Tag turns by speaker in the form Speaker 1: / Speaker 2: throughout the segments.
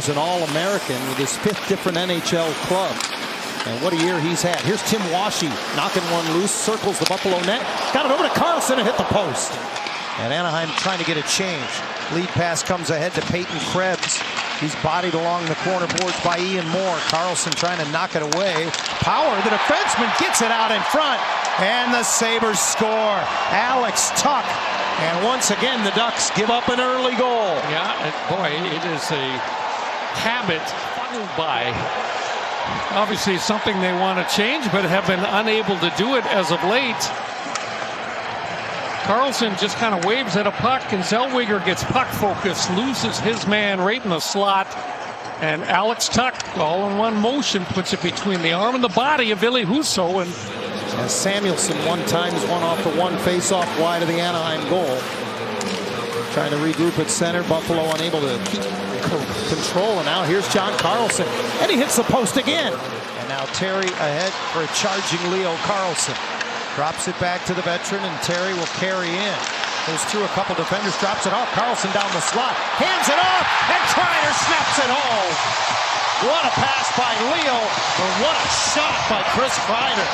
Speaker 1: was an All-American with his 5th different NHL club. And what a year he's had. Here's Tim Washy knocking one loose, circles the Buffalo net, got it over to Karlsson and hit the post. And Anaheim trying to get a change. Lead pass comes ahead to Peyton Krebs. He's bodied along the corner boards by Ian Moore. Karlsson trying to knock it away. Power, the defenseman gets it out in front. And the Sabres score. Alex Tuch. And once again, the Ducks give up an early goal.
Speaker 2: Yeah, boy, it is a habit funneled by. Obviously something they want to change, but have been unable to do it as of late. Karlsson just kind of waves at a puck, and Zellweger gets puck focused, loses his man right in the slot. And Alex Tuch, all in one motion, puts it between the arm and the body of Ville Husso. And
Speaker 1: as Samuelsson one times one off the one face-off wide of the Anaheim goal. Trying to regroup at center. Buffalo unable to keep control. And now here's John Karlsson. And he hits the post again. And now Terry ahead for a charging Leo Carlsson. Drops it back to the veteran, and Terry will carry in. Goes through a couple defenders, drops it off. Karlsson down the slot. Hands it off, and Kreider snaps it home. What a pass by Leo, but what a shot by Chris Kreider.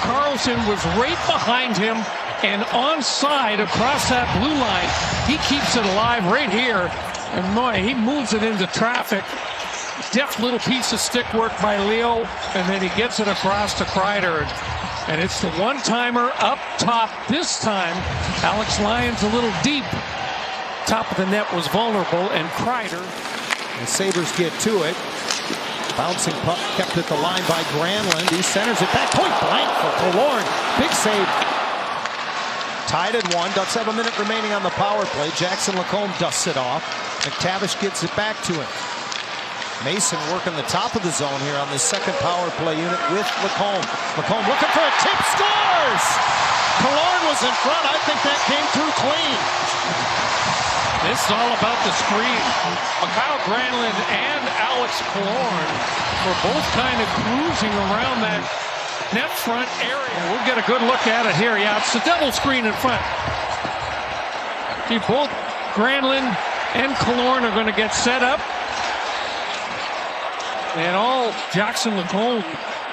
Speaker 2: Karlsson was right behind him and onside across that blue line. He keeps it alive right here, and boy, he moves it into traffic. Deft little piece of stick work by Leo, and then he gets it across to Kreider. And it's the one-timer up top. This time, Alex Lyons a little deep. Top of the net was vulnerable, and Kreider.
Speaker 1: The Sabres get to it. Bouncing puck kept at the line by Granlund. He centers it back point blank for Killorn. Big save. Tied at 1. Ducks have a minute remaining on the power play. Jackson Lacombe dusts it off. McTavish gets it back to him. Mason working the top of the zone here on this second power play unit with Lacombe. Lacombe looking for a tip, scores! Killorn was in front. I think that came through clean.
Speaker 2: This is all about the screen. Mikael Granlund and Alex Killorn were both kind of cruising around that net front area. We'll get a good look at it here. Yeah, it's the double screen in front. See, both Granlund and Killorn are going to get set up. And all Jackson Lacombe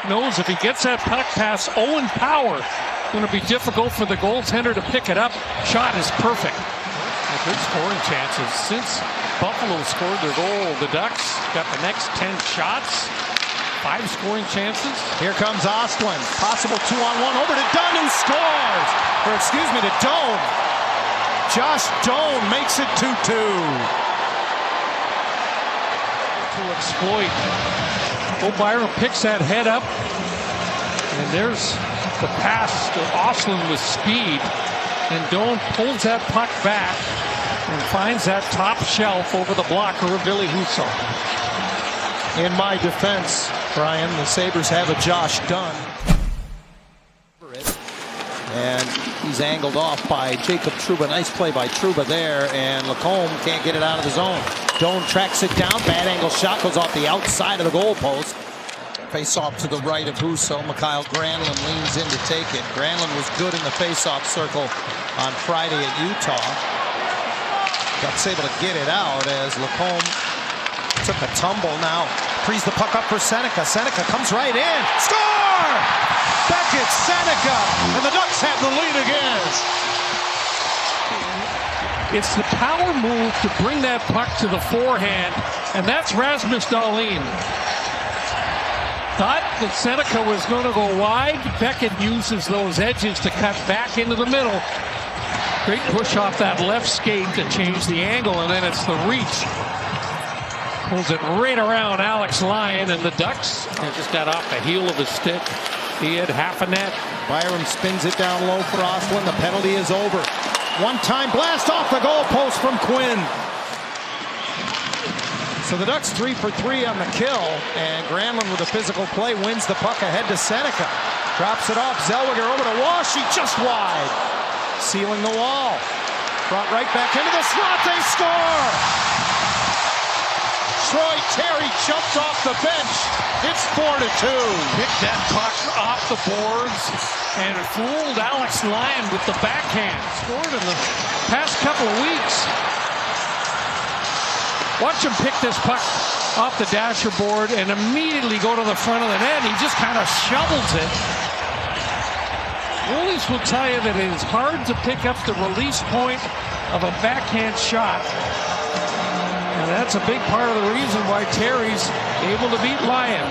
Speaker 2: knows, if he gets that puck past Owen Power, it's going to be difficult for the goaltender to pick it up. Shot is perfect. Good scoring chances. Since Buffalo scored their goal, the Ducks got the next 10 shots. 5 scoring chances.
Speaker 1: Here comes Ostlund. Possible 2-on-1 over to Dunn, who scores. Or excuse me, to Doan. Josh Doan makes it 2-2.
Speaker 2: To exploit. O'Byron picks that head up. And there's the pass to Ostlund with speed. And Doan pulls that puck back and finds that top shelf over the blocker of Ville Husso.
Speaker 1: In my defense, Brian, the Sabres have a Josh Dunn. And he's angled off by Jacob Trouba. Nice play by Trouba there, and Lacombe can't get it out of the zone. Doan tracks it down. Bad angle shot goes off the outside of the goalpost. Face-off to the right of Husso. Mikael Granlund leans in to take it. Granlund was good in the face-off circle on Friday at Utah. Ducks able to get it out as Lacombe took a tumble. Now frees the puck up for Seneca. Seneca comes right in. Score! Beckett, Seneca, and the Ducks have the lead again.
Speaker 2: It's the power move to bring that puck to the forehand, and that's Rasmus Dahlin. Thought that Seneca was going to go wide. Beckett uses those edges to cut back into the middle. Great push off that left skate to change the angle, and then it's the reach. Pulls it right around Alex Lyon, and the Ducks just got off the heel of his stick. He had half a net.
Speaker 1: Byram spins it down low for Ostlund. The penalty is over. One-time blast off the goalpost from Quinn. So the Ducks 3 for 3 on the kill, and Granlund with a physical play wins the puck ahead to Seneca. Drops it off. Zellweger over to Washy, just wide. Sealing the wall. Brought right back into the slot. They score! Troy Terry jumps off the bench. It's 4-2.
Speaker 2: Picked that puck off the boards and fooled Alex Lyon with the backhand. Scored in the past couple of weeks. Watch him pick this puck off the dasher board and immediately go to the front of the net. He just kind of shovels it. Goalies will tell you that it is hard to pick up the release point of a backhand shot. And that's a big part of the reason why Terry's able to beat Lyon.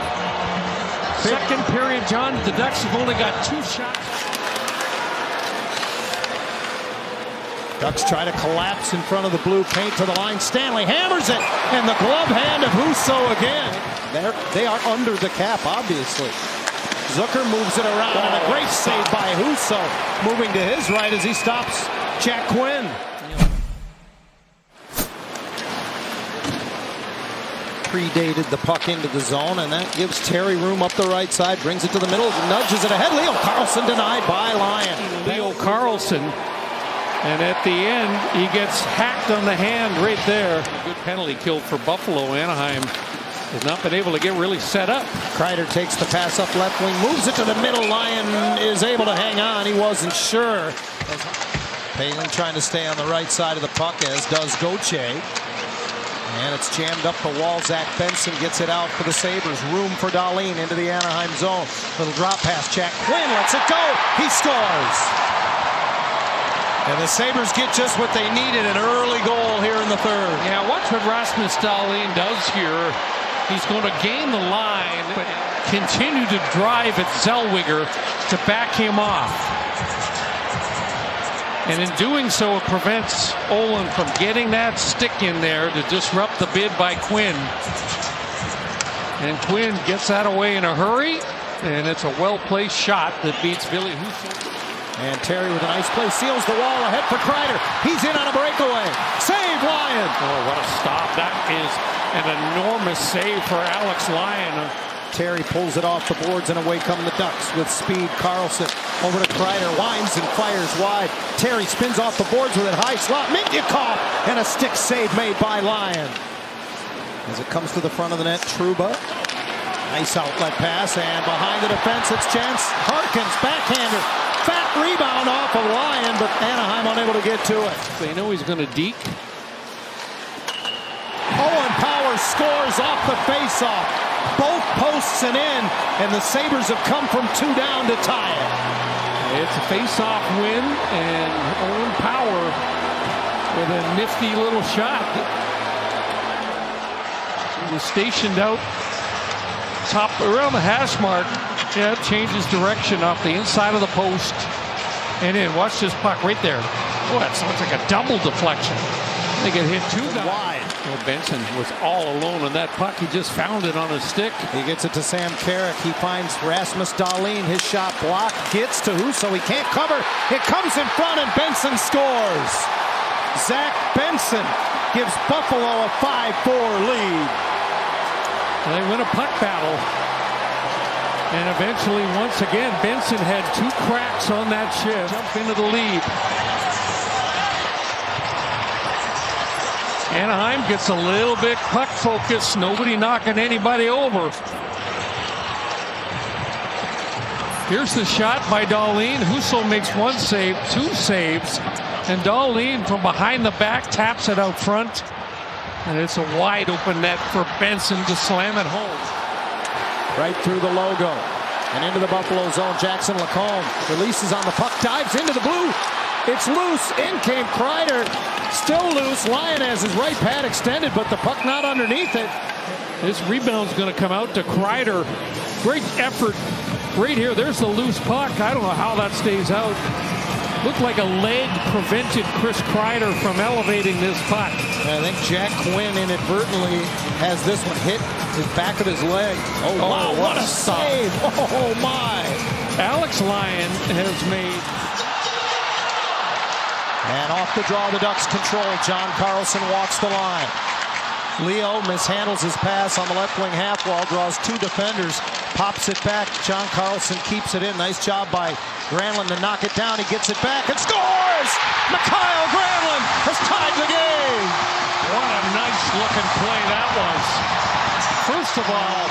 Speaker 2: Second period, John, the Ducks have only got 2 shots.
Speaker 1: Ducks try to collapse in front of the blue paint to the line. Stanley hammers it, and the glove hand of Husso again. They are under the cap, obviously. Zucker moves it around, and a great save by Husso, moving to his right as he stops Jack Quinn. Predated the puck into the zone, and that gives Terry room up the right side, brings it to the middle, nudges it ahead. Leo Carlsson denied by Lyon.
Speaker 2: Leo Carlsson, and at the end, he gets hacked on the hand right there. A good penalty kill for Buffalo. Anaheim has not been able to get really set up.
Speaker 1: Kreider takes the pass up left wing, moves it to the middle. Lyon is able to hang on. He wasn't sure. Palin trying to stay on the right side of the puck, as does Gauthier. And it's jammed up the wall. Zach Benson gets it out for the Sabres. Room for Dahlin into the Anaheim zone. Little drop pass. Jack Quinn lets it go. He scores. And the Sabres get just what they needed, an early goal here in the third.
Speaker 2: Yeah, watch what Rasmus Dahlin does here. He's going to gain the line, but continue to drive at Zellweger to back him off. And in doing so, it prevents Olin from getting that stick in there to disrupt the bid by Quinn. And Quinn gets that away in a hurry, and it's a well-placed shot that beats Billy Husso.
Speaker 1: And Terry with a nice play seals the wall ahead for Kreider. He's in on a breakaway. Save, Lyon.
Speaker 2: Oh, what a stop. That is an enormous save for Alex Lyon.
Speaker 1: Terry pulls it off the boards, and away come the Ducks with speed. Carlsson over to Kreider, winds and fires wide. Terry spins off the boards with a high slot. Mityukov, and a stick save made by Lyon. As it comes to the front of the net, Trouba. Nice outlet pass, and behind the defense, it's Chance Harkins, backhander. Fat rebound off of Lyon, but Anaheim unable to get to it.
Speaker 2: They know he's going to deke.
Speaker 1: Owen Power scores off the faceoff. Both posts and in, and the Sabres have come from 2 down to tie it.
Speaker 2: It's a face-off win, and Owen Power with a nifty little shot. He was stationed out top around the hash mark. Yeah, it changes direction off the inside of the post and in. Watch this puck right there. Oh, that sounds like a double deflection. They get hit 2 guys.
Speaker 1: Wide.
Speaker 2: Well, Benson was all alone on that puck. He just found it on his stick.
Speaker 1: He gets it to Sam Carrick. He finds Rasmus Dahlin. His shot blocked. Gets to Husso. He can't cover. It comes in front, and Benson scores. Zach Benson gives Buffalo a 5-4 lead.
Speaker 2: They win a puck battle. And eventually, once again, Benson had 2 cracks on that shift. Jump into the lead. Anaheim gets a little bit puck focused. Nobody knocking anybody over. Here's the shot by Dahlin. Husso makes 1 save, 2 saves. And Dahlin from behind the back taps it out front. And it's a wide open net for Benson to slam it home.
Speaker 1: Right through the logo and into the Buffalo zone. Jackson Lacombe releases on the puck, dives into the blue. It's loose. In came Kreider. Still loose. Lyon has his right pad extended, but the puck not underneath it.
Speaker 2: This rebound's going to come out to Kreider. Great effort right here. There's the loose puck. I don't know how that stays out. Looked like a leg prevented Chris Kreider from elevating this puck.
Speaker 1: I think Jack Quinn inadvertently has this one hit the back of his leg. Oh, wow, what a save. Oh, my.
Speaker 2: Alex Lyon has made...
Speaker 1: And off the draw, the Ducks control. John Carlson walks the line. Leo mishandles his pass on the left wing half wall, draws 2 defenders, pops it back. John Carlson keeps it in. Nice job by Granlund to knock it down. He gets it back and scores! Mikael Granlund has tied the game.
Speaker 2: What a nice looking play that was. First of all,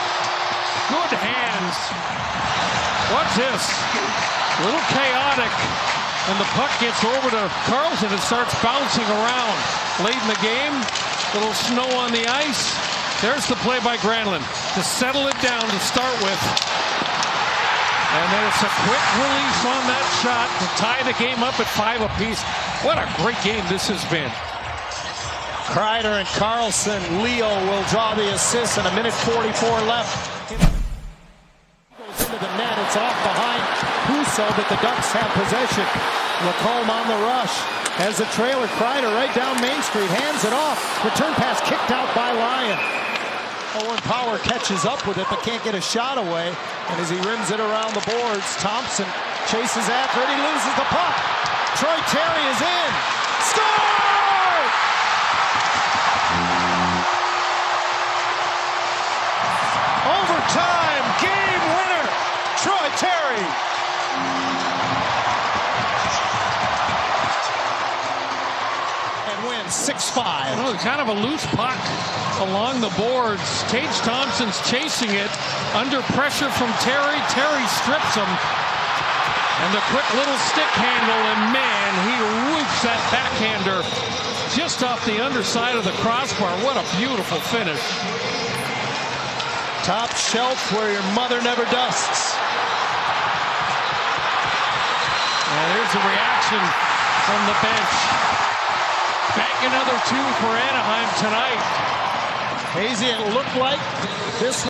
Speaker 2: good hands. Watch this. A little chaotic. And the puck gets over to Carlson and starts bouncing around. Late in the game, little snow on the ice. There's the play by Granlund to settle it down to start with. And then it's a quick release on that shot to tie the game up at 5 apiece. What a great game this has been.
Speaker 1: Kreider and Carlson. Leo will draw the assist and 1:44 left. Goes into the net. It's off behind Husso, but the Ducks have possession. Lacombe on the rush. Has the trailer. Kreider right down Main Street. Hands it off. Return pass kicked out by Lyon. Owen Power catches up with it, but can't get a shot away. And as he rims it around the boards, Thompson chases after it. He loses the puck. Troy Terry is in. Score! Overtime, game winner, Troy Terry. And wins 6-5.
Speaker 2: Well, kind of a loose puck along the boards. Tage Thompson's chasing it under pressure from Terry. Terry strips him. And the quick little stick handle, and man, he whoops that backhander just off the underside of the crossbar. What a beautiful finish.
Speaker 1: Top shelf where your mother never dusts.
Speaker 2: And there's a reaction from the bench. Back another 2 for Anaheim tonight.
Speaker 1: Hazy, it looked like this